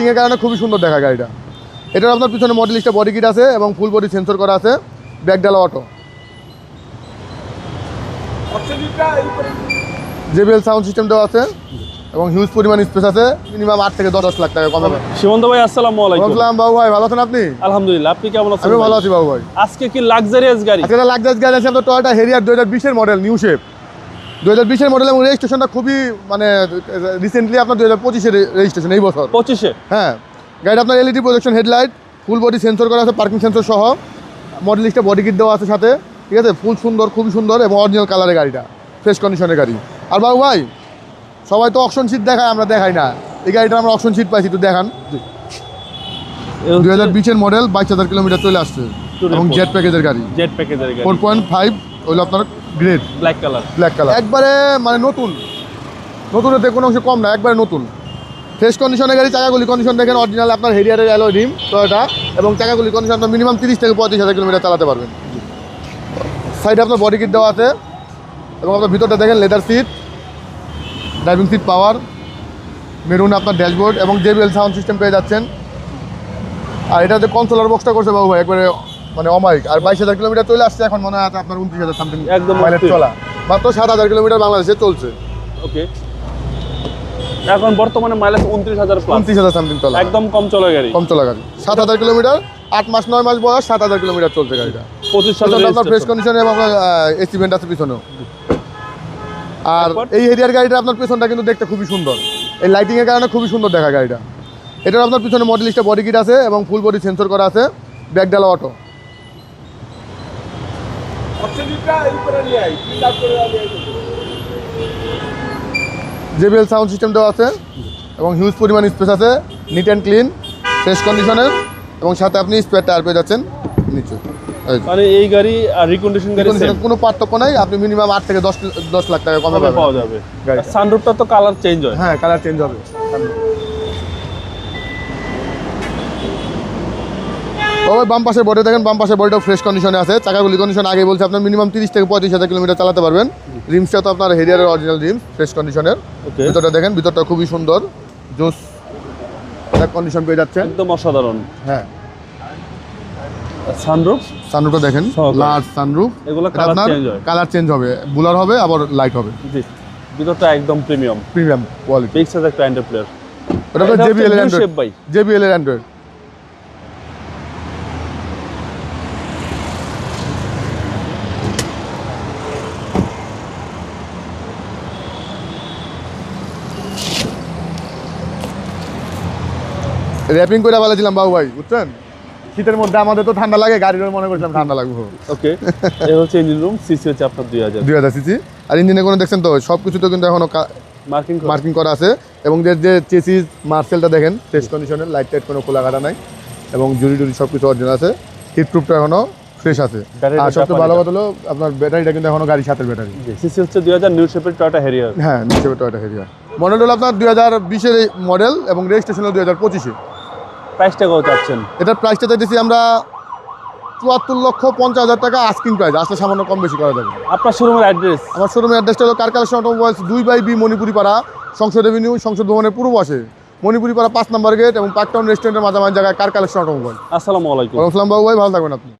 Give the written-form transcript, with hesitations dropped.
লাইটিংয়ের কারণে খুবই সুন্দর দেখা গাড়িটা। এটার আপনার পিছনে মডেল স্টার বডি কিট আছে এবং ফুল বডি সেন্সর করা আছে, ব্যাকডালা অটো, JBL সাউন্ড সিস্টেম দেওয়া আছে এবং হিউজ পরিমাণ স্পেস আছে। মিনিমাম 8 থেকে 10 লাখ টাকা কমে। সীমন্ত ভাই আসসালামু আলাইকুম। আসসালাম বাবু ভাই, ভালো আছেন আপনি? আলহামদুলিল্লাহ, আপনি কেমন আছেন? আমি ভালো আছি বাবু ভাই। আজকে কি লাক্সারিয়াস গাড়ি? আজকে লাক্সারিয়াস গাড়ি আছে আমাদের টয়োটা হেরিয়ার 2020 এর মডেল, নিউ শেপ 2020 এর মডেল এবং রেজিস্ট্রেশনটা খুবই মানে রিসেন্টলি আপনার 2025 এর রেজিস্ট্রেশন, এই বছর 25-এ। হ্যাঁ, গাড়িটা আপনার LED projection headlight, full body sensor করা আছে, পার্কিং সেন্সর সহ, মডেল স্টার বডি কিট দেওয়া আছে সাথে, ঠিক আছে? ফুল সুন্দর, খুবই সুন্দর এবং অরিজিনাল কালারের গাড়িটা, ফ্রেশ কন্ডিশনের গাড়ি। আর বাবু ভাই, সবাই তো অকশন সিট দেখায়, আমরা দেখাই না। এই গাড়িটা আমরা অকশন সিট পাইছি, একটু দেখান। 2020 এর মডেল, 22,000 কিলোমিটার চলে আসছে এবং জেট প্যাকেজের গাড়ি। 4.5 হলো আপনার গ্রেড ব্ল্যাক কালার। একবারে মানে নতুনের কোনো অংশ কম না, একবারে নতুন ফ্রেশ কন্ডিশনের গাড়ি। চাকাগুলি কন্ডিশন দেখেন, অরিজিনাল আপনার হেরিয়ারের অ্যালয় রিম টয়োটা, এবং চাকাগুলি কন্ডিশন আপনার মিনিমাম 30 থেকে 35,000 কিলোমিটার চালাতে পারবেন। সাইডে আপনার বডি কিট দেওয়া আছে এবং আপনার ভিতরটা দেখেন, leather seat, driving seat power, maroon আপনার ড্যাশবোর্ড এবং JBL সাউন্ড সিস্টেম পেয়ে যাচ্ছেন। আর এটাতে কনসোলার বক্সটা করছে বাবু ভাই একবারে মানে অমাইক। আর 22,000 কিলোমিটার চলে আসছে, এখন মনে হয় আপনার 29,000 সামথিং একদম মাইলেজ চলা, মাত্র 7,000 কিলোমিটার বাংলাদেশে চলছে। ওকে, এখন বর্তমানে মাইলেজ 29,000 প্লাস, 29,000 সামথিং চলা, একদম কম চলা গাড়ি। 7,000 কিলোমিটার, 8 মাস 9 মাস বয়স, 7,000 কিলোমিটার চলছে গাড়িটা। 25 সালের আপনার ফ্রেশ কন্ডিশনে এবং এসি ভেন্ট আছে পিছনেও। আর এই হেরিয়ার গাড়িটা আপনার পেছনটা কিন্তু দেখতে খুবই সুন্দর, এই লাইটিংয়ের কারণে খুবই সুন্দর দেখা গাড়িটা। এটার আপনার পিছনে মডেল স্টার বডি কিট আছে এবং ফুল বডি সেন্সর করা আছে, ব্যাকডালা অটো, JBL সাউন্ড সিস্টেম দেওয়া আছে এবং হিউজ পরিমাণ স্পেস আছে, নিট অ্যান্ড ক্লিন, ফ্রেশ কন্ডিশনের, এবং সাথে আপনি স্পেয়ার টায়ার পেয়ে যাচ্ছেন নিচে। মানে এই গাড়ি আর রিকন্ডিশন গাড়ি কোনো পার্থক্য নাই, আপনি মিনিমাম 8 থেকে 10 লাখ টাকা কমে পাওয়া যাবে। সানরুফটা তো কালার চেঞ্জ হয়। হ্যাঁ, কালার চেঞ্জ হবে। ওই বাম পাশের বডি দেখেন, বাম পাশের বডিটাও ফ্রেশ কন্ডিশনে আছে। চাকাগুলি কন্ডিশন আগে বলছে আপনার মিনিমাম 30 থেকে 35,000 কিলোমিটার চালাতে পারবেন। রিমসটা তো আপনার হেরিয়ারের অরিজিনাল রিম, ফ্রেশ কন্ডিশনের। ভিতরটা দেখেন, ভিতরটা খুবই সুন্দর, জোস কন্ডিশন পেয়ে যাচ্ছেন, একদম অসাধারণ। হ্যাঁ, সানরুফটা দেখেন, লার্জ সানরুফ। এগুলো কালার চেঞ্জ হবে, বুলার হবে, আবার লাইট হবে। জি, ভিতরটা একদম প্রিমিয়াম কোয়ালিটি। বিগ সাইজ একটা অ্যান্ড্রয়েড প্লেয়ার। এটা তো JBL এর অ্যান্ড্রয়েড, JBL এর অ্যান্ড্রয়েড। র্যাপিং করে বলেছিলাম বাবু ভাই, বুঝছেন? শীতের মধ্যে আমাদের তো ঠান্ডা লাগে, গাড়ির মনে করছিলাম ঠান্ডা লাগবে। ওকে, এই হচ্ছে ইঞ্জিন রুম, সিসি হচ্ছে আপনার 2000 সিসি। আর ইঞ্জিনে কোনো দেখছেন তো সব কিছুতে কিন্তু এখনো মার্কিং করা আছে, এবং যে চেসিস মার্সেলটা দেখেন ফ্রেশ কন্ডিশনের, লাইট টাইট কোনো খোলা কাটা নাই, এবং জুড়ি সব কিছু অরিজিনাল আছে। হিট প্রুফটা এখনো ফ্রেশ আছে। আর সবচেয়ে ভালো কথা হলো আপনার ব্যাটারিটা কিন্তু এখনো গাড়ির সাথে ব্যাটারি। সিসি হচ্ছে 2000 নিউ শেপের টয়োটা হেরিয়ার। হ্যাঁ, নিউ শেপের টয়োটা হেরিয়ার। মডেল হলো আপনার 2020 এর মডেল এবং রেজিস্ট্রেশন হলো 2025-এ। প্রাইসটা কত চাচ্ছেন? এটার প্রাইসটা চাইতেছি আমরা 74,50,000 টাকা আস্কিং প্রাইস, আসলে সামান্য কম বেশি করা যাবে। আপনার শোরুমের অ্যাড্রেস? আমার শোরুমের অ্যাড্রেসটা হলো car collection automobiles, 2/B Manipuri পাড়া, সংসদ এভিনিউ, সংসদ ভবনের পূর্ব পাশে, মণিপুরি পাড়া 5 নম্বর গেট, এবং পার্কটাউন রেস্টুরেন্টের মাঝামাঝি জায়গায় কার কালেকশন অটোমোবাইল। আসসালামু আলাইকুম। ওয়ালাইকুম আসসালাম বাবু ভাই, ভালো থাকবেন আপনি।